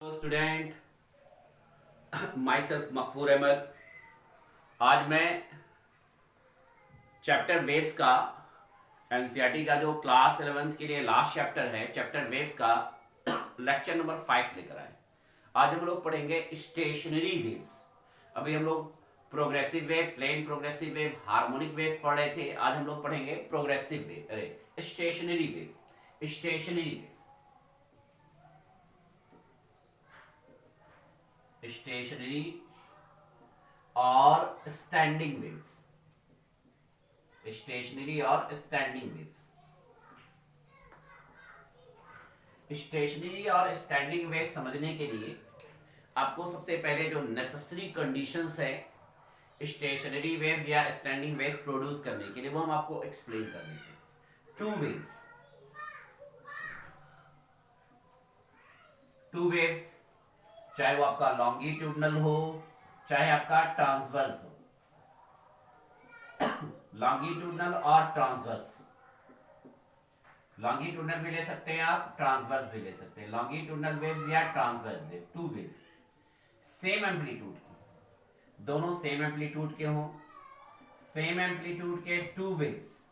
Hello student, myself Maqfoor Ahmad. आज मैं chapter waves का एनसीईआरटी का जो क्लास 11th के लिए लास्ट चैप्टर है, चैप्टर वेव्स का लेक्चर नंबर 5 लेकर आए। आज हम लोग पढ़ेंगे स्टेशनरी वेव्स। अभी हम लोग progressive wave, plane progressive wave, harmonic waves पढ़ रहे थे। आज हम लोग पढ़ेंगे प्रोग्रेसिव वेव, अरे स्टेशनरी वेव। स्टेशनरी और स्टैंडिंग वेव्स। स्टेशनरी और स्टैंडिंग वेव्स। स्टेशनरी और स्टैंडिंग वेव्स समझने के लिए आपको सबसे पहले जो नेसेसरी कंडीशंस है स्टेशनरी वेव्स या स्टैंडिंग वेव्स प्रोड्यूस करने के लिए, वो हम आपको एक्सप्लेन कर देंगे। टू वेव्स, चाहे वो आपका लॉन्गिट्यूडनल हो चाहे आपका ट्रांसवर्स हो। लॉन्गिट्यूडनल और ट्रांसवर्स, लॉन्गिट्यूडनल भी ले सकते हैं आप, ट्रांसवर्स भी ले सकते हैं। लॉन्गिट्यूडनल वेव्स या transverse wave, two waves same amplitude की, दोनों सेम एम्पलीट्यूड के हों, सेम एम्पलीट्यूड के टू वेव्स,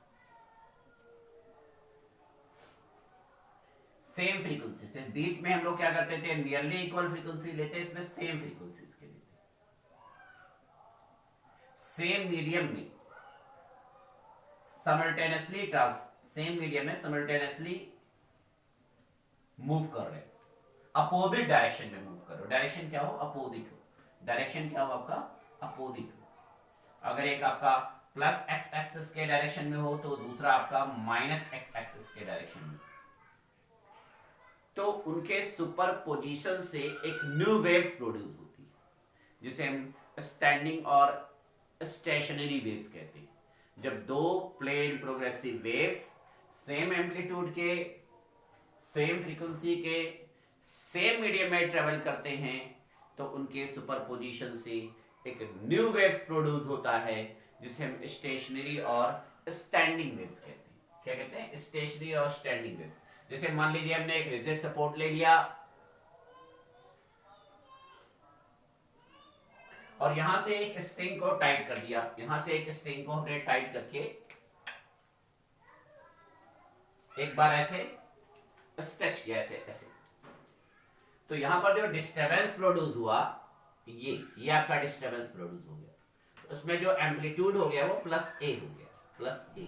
सेम फ्रीक्वेंसी से। बीच में हम लोग क्या करते थे, नियरली इक्वल फ्रीक्वेंसी लेते, इसमें सेम फ्रीक्वेंसीज के लेते, सेम मीडियम में समल्टेनियसली सेम मीडियम में समल्टेनियसली मूव कर रहे, अपोजिट डायरेक्शन में मूव कर रहे हो। डायरेक्शन क्या हो, अपोजिट हो। डायरेक्शन क्या हो आपका, अपोजिट हो। अगर एक आपका प्लस एक्स एक्सिस के डायरेक्शन में हो तो दूसरा आपका माइनस एक्स एक्सिस के डायरेक्शन में, तो उनके सुपरपोजिशन से एक न्यू वेव्स प्रोड्यूस होती है, जिसे हम स्टैंडिंग और स्टेशनरी वेव्स कहते हैं। जब दो plane progressive waves same amplitude के, सेम फ्रीक्वेंसी के, सेम मीडियम में ट्रेवल करते हैं तो उनके सुपरपोजिशन से एक न्यू वेव्स प्रोड्यूस होता है, जिसे हम स्टेशनरी और स्टैंडिंग वेव्स कहते हैं। क्या कहते हैं, स्टेशनरी और स्टैंडिंग वेव्स। जैसे मान लीजिए हमने एक रिजिड सपोर्ट ले लिया और यहां से एक स्ट्रिंग को टाइट कर दिया, यहां से एक स्ट्रिंग को हमने टाइट करके एक बार ऐसे स्ट्रेच किया, ऐसे ऐसे, तो यहां पर जो डिस्टर्बेंस प्रोड्यूस हुआ, ये आपका डिस्टर्बेंस प्रोड्यूस हो गया। तो उसमें जो एम्पलीट्यूड हो गया वो प्लस ए हो गया, प्लस ए,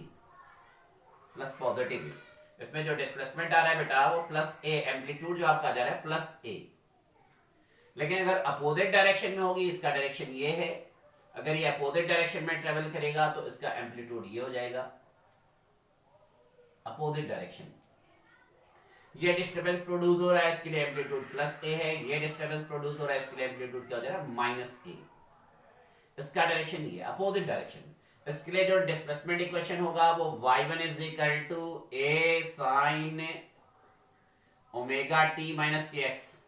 प्लस पॉजिटिव। इसमें जो डिस्प्लेसमेंट आ रहा है बेटा वो प्लस ए, एम्पलीट्यूड जो आपका जा रहा है प्लस ए। लेकिन अगर अपोजिट डायरेक्शन में होगी, इसका डायरेक्शन ये है, अगर ये अपोजिट डायरेक्शन में ट्रेवल करेगा तो इसका एम्पलीट्यूड ये हो जाएगा, अपोजिट डायरेक्शन। ये डिस्टर्बेंस प्रोड्यूस हो रहा है, इसके लिए एम्पलीट्यूड प्लस ए है। ये डिस्टर्बेंस प्रोड्यूस हो रहा है, इसके लिए एम्पलीट्यूड क्या हो जाएगा, माइनस ए। इसका डायरेक्शन ये, अपोजिट डायरेक्शन। इसके लिए जो डिस्प्लेसमेंट इक्वेशन होगा वो y1 is equal to a sin omega t minus k x.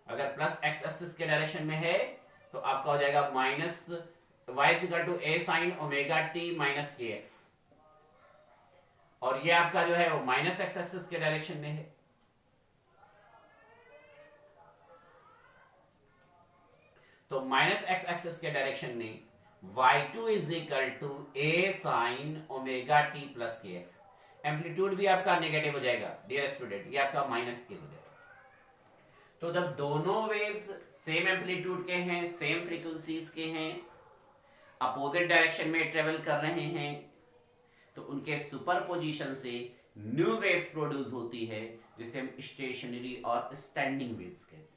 अगर प्लस एक्स एक्सिस के डायरेक्शन में है तो आपका हो जाएगा minus y is equal to a sin omega t minus k x, और ये आपका जो है वो माइनस एक्स एक्सिस के डायरेक्शन में है। तो माइनस एक्स एक्सिस के डायरेक्शन में y2 is equal to a sin omega t plus k x. Amplitude भी आपका नेगेटिव हो जाएगा डियर स्टूडेंट, ये आपका माइनस के हो जाएगा। तो जब दोनों वेव्स सेम एम्पलीट्यूड के हैं, सेम फ्रीक्वेंसीज के हैं, अपोजिट डायरेक्शन में ट्रेवल कर रहे हैं, तो उनके सुपरपोजिशन से न्यू वेव्स प्रोड्यूस होती है, जिसे हम स्टेशनरी और स्टैंडिंग वेव्स कहते हैं।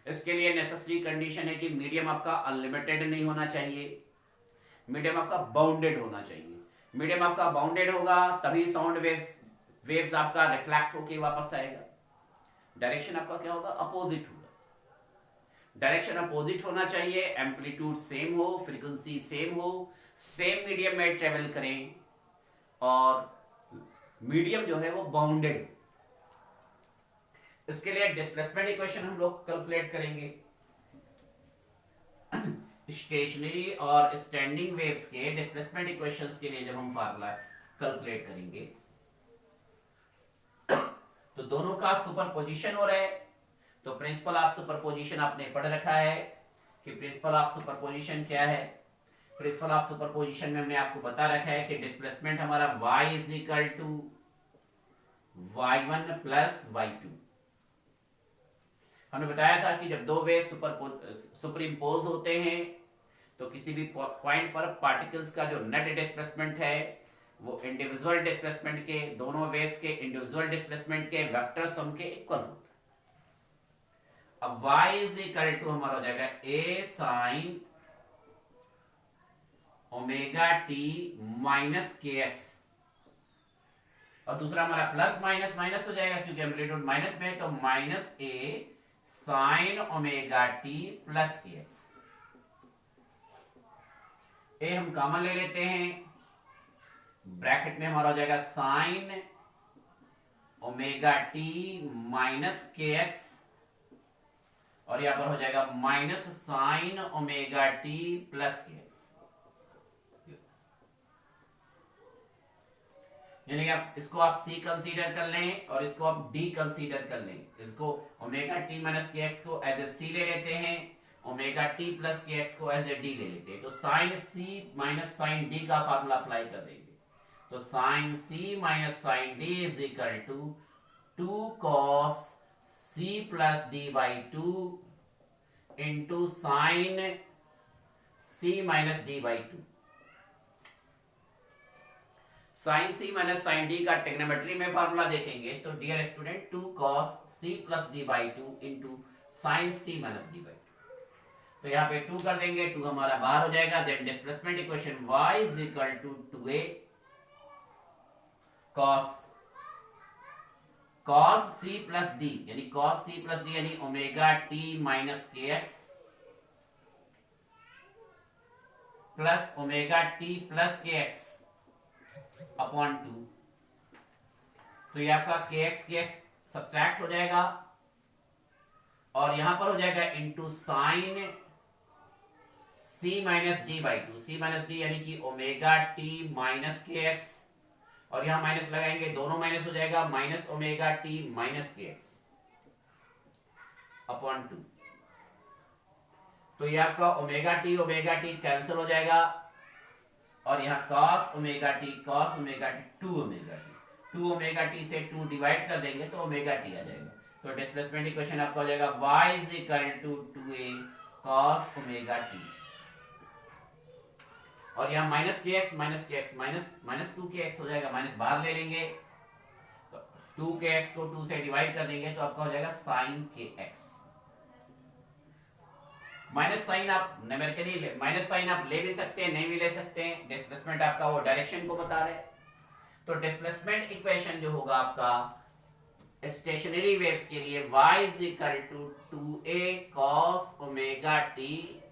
इसके लिए नेसेसरी कंडीशन है कि मीडियम आपका अनलिमिटेड नहीं होना चाहिए, मीडियम आपका बाउंडेड होना चाहिए। मीडियम आपका बाउंडेड होगा तभी साउंड वेव्स आपका रिफ्लेक्ट होके वापस आएगा। डायरेक्शन आपका क्या होगा, अपोजिट होगा। डायरेक्शन अपोजिट होना चाहिए, एम्पलीट्यूड सेम हो, फ्रीक्वेंसी सेम हो, सेम मीडियम में ट्रेवल करें, और मीडियम जो है वो बाउंडेड। इसके लिए डिस्प्लेसमेंट इक्वेशन हम लोग कैलकुलेट करेंगे। स्टेशनरी और स्टैंडिंग वेव्स के डिस्प्लेसमेंट इक्वेशंस के लिए जब हम फार्मूला कैलकुलेट करेंगे तो दोनों का सुपरपोजिशन हो रहा है, तो प्रिंसिपल ऑफ सुपरपोजिशन आपने पढ़ रखा है कि प्रिंसिपल ऑफ सुपरपोजिशन क्या है। प्रिंसिपल ऑफ सुपरपोजिशन में हमने आपको बता रखा है कि डिस्प्लेसमेंट हमारा y is equal to y1 plus y2। हमने बताया था कि जब दो वेव सुपर इम्पोज होते हैं तो किसी भी पॉइंट पर पार्टिकल्स का जो नेट डिस्प्लेसमेंट है वो इंडिविजुअल डिस्प्लेसमेंट के, दोनों वेव्स के इंडिविजुअल डिस्प्लेसमेंट के वेक्टर सम के इक्वल होता है। अब y इज इक्वल टू हमारा हो जाएगा a sine omega t minus k x, और दूसरा हमारा प्लस माइनस माइनस हो जाएगा क्योंकि एम्पलीट्यूड माइनस में है, तो minus a sine omega t plus k x. ए हम कॉमन ले लेते हैं, ब्रैकेट में हमारा हो जाएगा sign omega t minus k x, और यहां पर हो जाएगा minus sign omega t plus k x. यानी कि आप इसको आप c कंसीडर कर लें और इसको आप d कंसीडर कर लें। इसको omega t minus k x को एज ए c ले लेते हैं, omega t plus k x को एज ए d ले लेते हैं। तो sine c minus sine d का फार्मूला अप्लाई कर देंगे, तो sine c minus sine d is equal to 2 cos c plus d by 2 into sine c minus d by 2। Sine c minus sine d का trigonometry में formula देखेंगे तो dear student 2 cos c plus d by 2 into sine c minus d by 2। तो यहाँ पे 2 कर देंगे, 2 हमारा बाहर हो जाएगा। Then displacement equation y is equal to 2a cos c plus d, यानी cos c प्लस डी यानी omega t minus k x plus omega t plus k x upon 2। तो ये आपका के एक्स सब्ट्रैक्ट हो जाएगा और यहां पर हो जाएगा into sine c minus d by 2, c minus D यानी कि omega t minus k x, और यहां माइनस लगाएंगे, दोनों माइनस हो जाएगा, minus omega t minus k x upon 2। तो ये आपका ओमेगा टी कैंसिल हो जाएगा और यहाँ cos omega T 2 omega T से 2 डिवाइड कर देंगे तो ओमेगा टी आ जाएगा। तो डिस्प्लेसमेंट इक्वेशन आपका हो जाएगा y is equal to 2a cos omega t, और यहाँ माइनस के एक्स माइनस 2 के एक्स हो जाएगा, माइनस बाहर ले लेंगे तो 2 के एक्स को 2 से डिवाइड कर देंगे तो आपका हो जाएगा sign k x. Minus sign आप न्यूमेरिकली माइनस साइन आप ले भी सकते हैं, नहीं भी ले सकते हैं, डिस्प्लेसमेंट आपका वो डायरेक्शन को बता रहे हैं। तो डिस्प्लेसमेंट इक्वेशन जो होगा आपका स्टेशनरी वेव्स के लिए y is equal to 2a cos omega t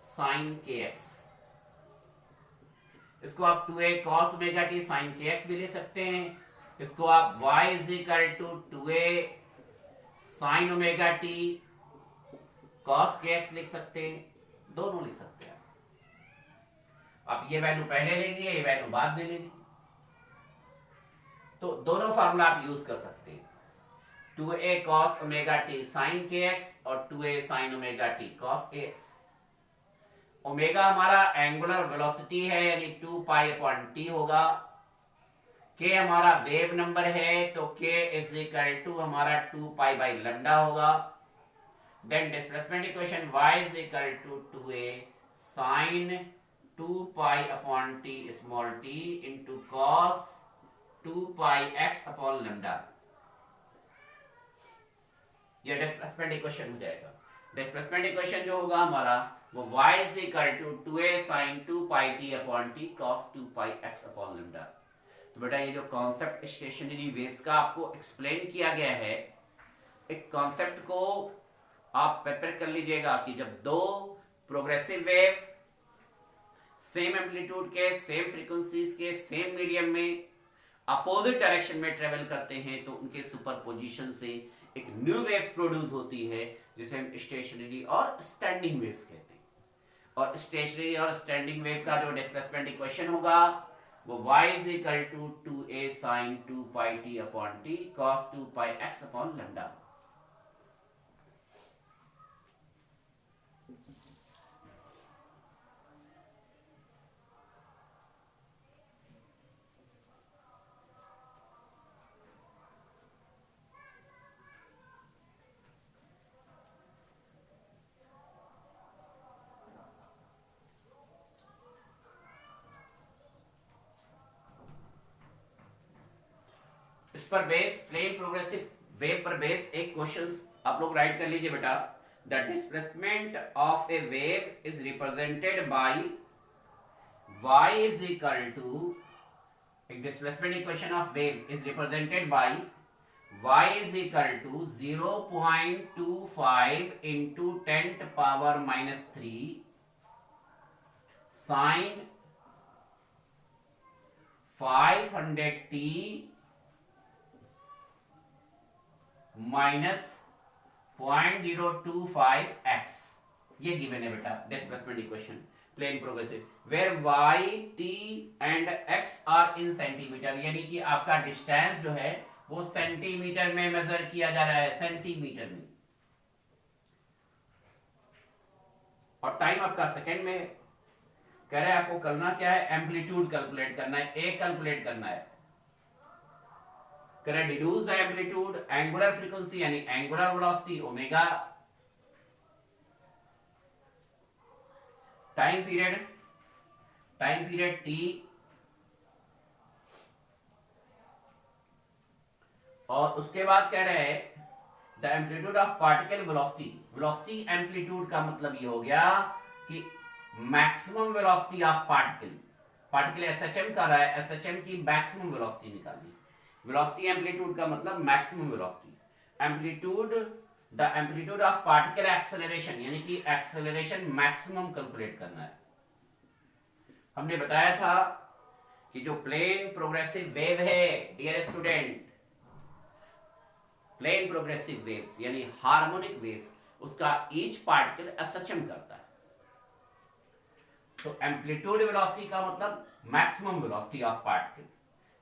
sine k x. इसको आप 2a cos omega t sine k x भी ले सकते हैं, इसको आप y is equal to 2a sine omega t cos k x लिख सकते हैं, दोनों लिख सकते हैं। आप ये वैल्यू पहले लेंगे, ये वैल्यू बाद में लेंगे, तो दोनों फार्मूला आप यूज कर सकते हैं, 2a cos omega t sine k x और 2a sine omega t cos k x. Omega हमारा एंगुलर वेलोसिटी है यानी 2 पाई अपॉन टी होगा, k हमारा वेव नंबर है तो k इज इक्वल टू हमारा 2 पाई बाई लैम्डा होगा। Then displacement equation y is equal to 2a sin 2 pi upon t small t into cos 2 pi x upon lambda। ये displacement equation हो जाएगा। Displacement equation जो होगा हमारा वो y is equal to 2a sin 2 pi t upon t cos 2 pi x upon lambda। तो बेटा ये जो कॉन्सेप्ट स्टेशनरी वेव्स का आपको एक्सप्लेन किया गया है, एक कॉन्सेप्ट को आप प्रिपेयर कर लीजिएगा कि जब दो प्रोग्रेसिव वेव सेम एम्पलीट्यूड के, सेम फ्रीक्वेंसीज के, सेम मीडियम में अपोजिट डायरेक्शन में ट्रेवल करते हैं तो उनके सुपरपोजिशन से एक न्यू वेव्स प्रोड्यूस होती है जिसे हम स्टेशनरी और स्टैंडिंग वेव्स कहते हैं। और स्टेशनरी और स्टैंडिंग वेव का जो डिस्प्लेसमेंट इक्वेशन होगा वो y is equal to 2a sin 2 pi t upon t cos 2 pi x upon lambda. इस पर बेस प्लेन प्रोग्रेसिव वेव पर बेस एक क्वेश्चन आप लोग राइट कर लीजिए बेटा। The displacement of a wave is represented by y is equal to, एक displacement equation of wave is represented by y is equal to 0.25 into 10 power minus 3 sine 500t minus 0.025x। ये given है बेटा displacement equation plane progressive where y t and x are in centimetre, यानी कि आपका distance जो है वो centimetre में मेजर किया जा रहा है, सेंटीमीटर में, और टाइम आपका सेकंड में है। कह रहे हैं आपको करना क्या है, एम्पलीट्यूड कैलकुलेट करना है, ए कैलकुलेट करना है। कह रहे deduce the amplitude, angular frequency यानी angular velocity omega, time period T, और उसके बाद कह रहे हैं the amplitude of particle velocity. Velocity amplitude का मतलब ये हो गया कि maximum velocity of particle SHM कर रहा है, एसएचएम की मैक्सिमम वेलोसिटी निकालनी। वेलोसिटी एम्पलीट्यूड का मतलब maximum velocity. Amplitude, the amplitude of particle acceleration यानी कि एक्सेलरेशन मैक्सिमम कैलकुलेट करना है। हमने बताया था कि जो प्लेन प्रोग्रेसिव वेव है dear student, plane progressive waves यानी हार्मोनिक वेव्स, उसका ईच पार्टिकल एसएचएम करता है। तो एम्पलीट्यूड वेलोसिटी का मतलब मैक्सिमम वेलोसिटी ऑफ पार्टिकल,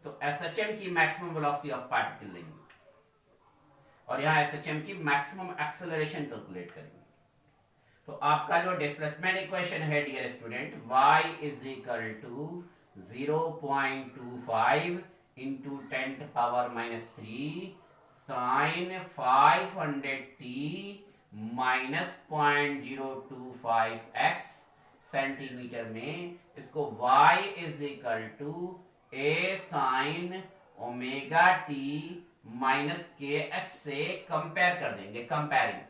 तो एसएचएम की मैक्सिमम वेलोसिटी ऑफ पार्टिकल लेंगे और यहां एसएचएम की मैक्सिमम एक्सेलरेशन कैलकुलेट करेंगे। तो आपका जो डिस्प्लेसमेंट इक्वेशन है dear student, y is equal to 0.25 into 10 power minus 3 sine 500t minus 0.025x centimetre में। इसको y is equal to a sine omega t minus k x से compare कर देंगे, कंपेयरिंग।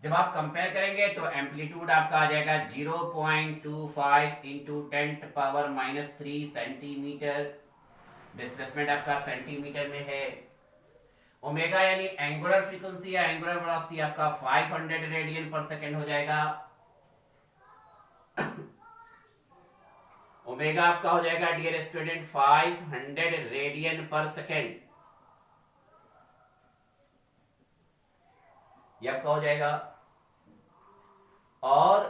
जब आप कंपेयर करेंगे तो एम्पलीट्यूड आपका आ जाएगा 0.25 into 10 power minus 3 centimetre. Displacement आपका सेंटीमीटर में है। ओमेगा यानी एंगुलर फ्रीक्वेंसी या एंगुलर वेलोसिटी आपका 500 रेडियन पर सेकेंड हो जाएगा। ओमेगा आपका हो जाएगा डियर स्टूडेंट 500 रेडियन पर सेकेंड, ये आपका हो जाएगा। और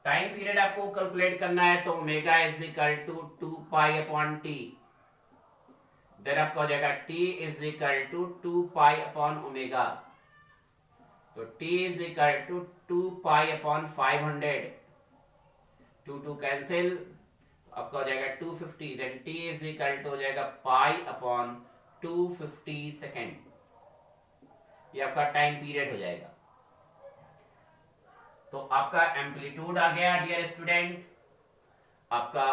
टाइम पीरियड आपको कैलकुलेट करना है तो omega is equal to 2 pi upon T, then आपका हो जाएगा t is equal to 2 pi upon omega, तो t is equal to 2 pi upon 500, 2 cancel, आपका हो जाएगा 250, then t is equal to हो जाएगा पाई अपॉन 250 सेकेंड, ये आपका टाइम पीरियड हो जाएगा। तो आपका एम्पलीट्यूड आ गया डियर स्टूडेंट, आपका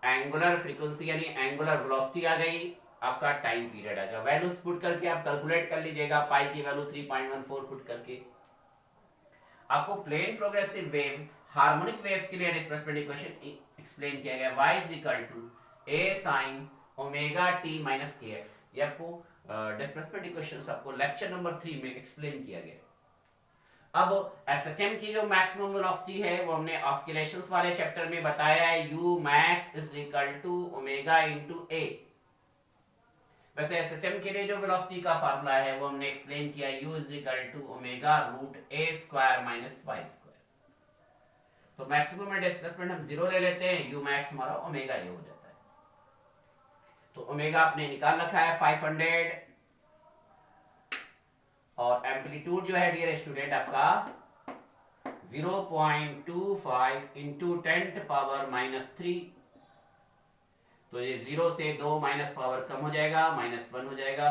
एंगुलर फ्रीक्वेंसी यानी एंगुलर वेलोसिटी आ गई, आपका टाइम पीरियड आ गया। वैल्यूज पुट करके आप कैलकुलेट कर लीजिएगा, पाई की वैल्यू 3.14 पुट करके। आपको plane progressive wave harmonic waves के लिए डिस्प्लेसमेंट इक्वेशन एक्सप्लेन किया गया, y is equal to a sin omega t minus kx। ये आपको डिस्प्लेसमेंट इक्वेशंस आपको लेक्चर नंबर 3 में एक्सप्लेन किया गया। अब एसएचएम की जो मैक्सिमम वेलोसिटी है वो हमने ऑस्किलेशंस वाले चैप्टर में बताया है, u max is equal to omega into a। वैसे एसएचएम के लिए जो वेलोसिटी का फार्मूला है वो हमने एक्सप्लेन किया, u is equal to omega root a square minus y square. तो मैक्सिमम में डिस्प्लेसमेंट हम 0 ले लेते हैं, u max हमारा ओमेगा a हो जाता है। तो ओमेगा आपने निकाल रखा है 500, और एम्पलीट्यूड जो है डियर स्टूडेंट आपका 0.25 इंटू 10 पावर माइनस 3, तो ये 0 से 2 माइनस पावर कम हो जाएगा, -1 हो जाएगा।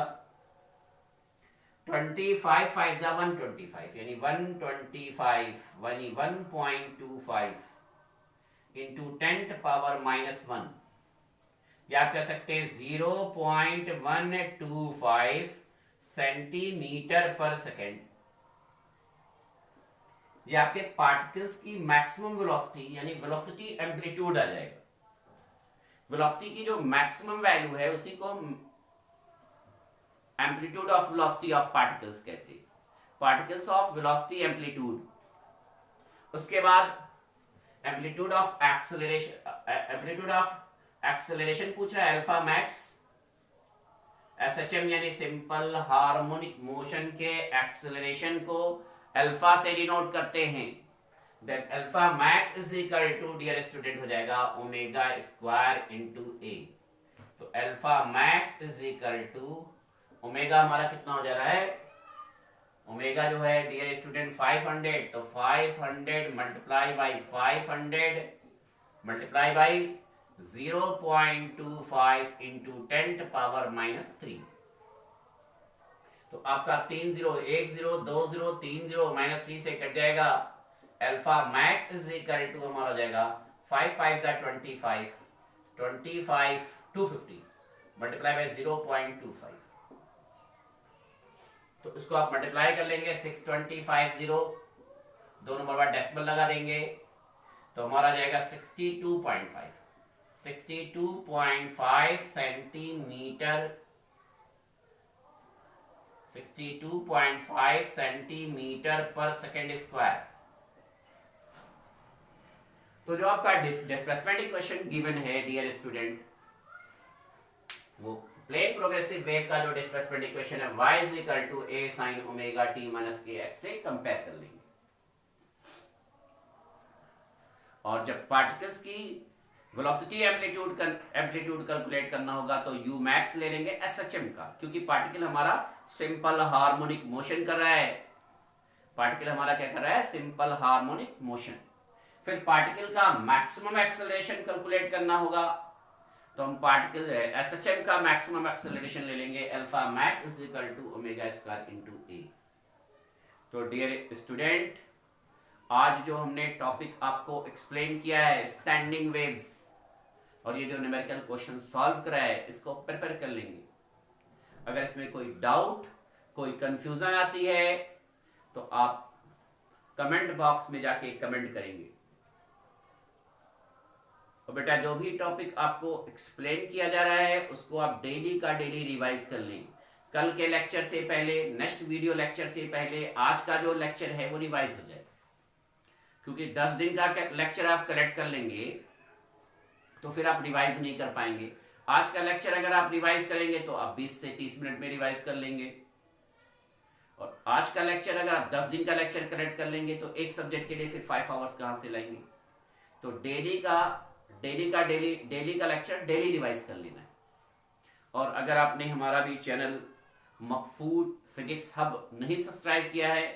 25 5 जा 125 यानी 125 1.25 इंटू 10⁻⁻1, या आप कह सकते हैं 0.125 सेंटीमीटर पर सेकेंड। ये आपके पार्टिकल्स की मैक्सिमम वेलोसिटी यानी वेलोसिटी एम्पलीट्यूड आ जाएगा। वेलोसिटी की जो मैक्सिमम वैल्यू है उसी को amplitude of velocity of particles कहते हैं, पार्टिकल्स ऑफ वेलोसिटी एम्पलीट्यूड। उसके बाद एम्पलीट्यूड ऑफ एक्सेलरेशन पूछ रहा है, अल्फा मैक्स। एसएचएम यानी सिंपल हार्मोनिक मोशन के एक्सेलरेशन को अल्फा से डिनोट करते हैं। That alpha max is equal to, dear student, हो जाएगा ओमेगा स्क्वायर इंटू ए। तो alpha max is equal to omega हमारा कितना हो जा रहा है, ओमेगा जो है डियर स्टूडेंट 500, तो 500 multiply by 500 multiply by 0.25 into 10⁻⁻3। तो आपका 3 0 1 0 2 0 3 0 -3 से कट जाएगा। Alpha max is equal to हमारा हो जाएगा 5 5 का 25 250 मल्टीप्लाई बाई 0.25। तो इसको आप मल्टीप्लाई कर लेंगे 6250, दो नंबर बाद डेसिमल लगा देंगे तो हमारा जाएगा 62.5 सेंटीमीटर, 62.5 सेंटीमीटर पर सेकेंड स्क्वायर। तो जो आपका डिस्प्लेसमेंट इक्वेशन गिवन है डियर स्टूडेंट, वो प्लेन प्रोग्रेसिव वेव का जो डिस्प्लेसमेंट इक्वेशन है y is equal to a sin omega t minus kx से कंपेयर कर लेंगे। और जब पार्टिकल्स की वेलोसिटी एम्पलीट्यूड कैलकुलेट करना होगा तो u मैक्स ले लेंगे एसएचएम का, क्योंकि पार्टिकल हमारा सिंपल हार्मोनिक मोशन कर रहा है। पार्टिकल हमारा क्या कर रहा है, सिंपल हार्मोनिक मोशन। फिर पार्टिकल का मैक्सिमम एक्सेलरेशन कैलकुलेट करना होगा तो हम पार्टिकल एसएचएम का मैक्सिमम एक्सेलरेशन ले लेंगे, alpha max is equal to omega square into A. तो डियर स्टूडेंट, आज जो हमने टॉपिक आपको एक्सप्लेन किया है स्टैंडिंग वेव्स, और ये जो न्यूमेरिकल क्वेश्चन सॉल्व करा है इसको प्रिपेयर कर लेंगे। अगर इसमें कोई डाउट, कोई कंफ्यूजन आती है तो आप कमेंट बॉक्स में जाके कमेंट करेंगे। और बेटा जो भी टॉपिक आपको एक्सप्लेन किया जा रहा है उसको आप डेली का डेली रिवाइज कर लें। कल के लेक्चर से पहले, नेक्स्ट वीडियो लेक्चर से पहले आज का जो लेक्चर है वो रिवाइज हो जाए, क्योंकि 10 दिन का लेक्चर आप कलेक्ट कर लेंगे तो फिर आप रिवाइज नहीं कर पाएंगे। आज का लेक्चर अगर आप रिवाइज करेंगे तो आप 20 से 30 मिनट में रिवाइज कर लेंगे, और आज का लेक्चर अगर आप 10 दिन का लेक्चर कलेक्ट कर लेंगे तो एक सब्जेक्ट के लिए फिर 5 आवर्स कहां से लाएंगे। तो डेली का लेक्चर डेली रिवाइज कर लेना है। और अगर आपने हमारा भी चैनल मकफूर फिजिक्स हब नहीं सब्सक्राइब किया है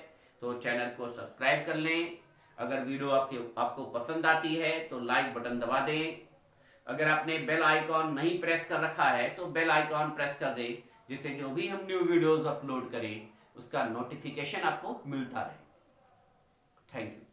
तो चैनल को सब्सक्राइब कर लें। अगर वीडियो आपको पसंद आती है तो लाइक बटन दबा दें। अगर आपने बेल आइकॉन नहीं प्रेस कर रखा है तो बेल आइकॉन प्रेस कर दें, जिससे जो भी हम न्यू वीडियोस अपलोड करें उसका नोटिफिकेशन आपको मिलता रहे। Thank you.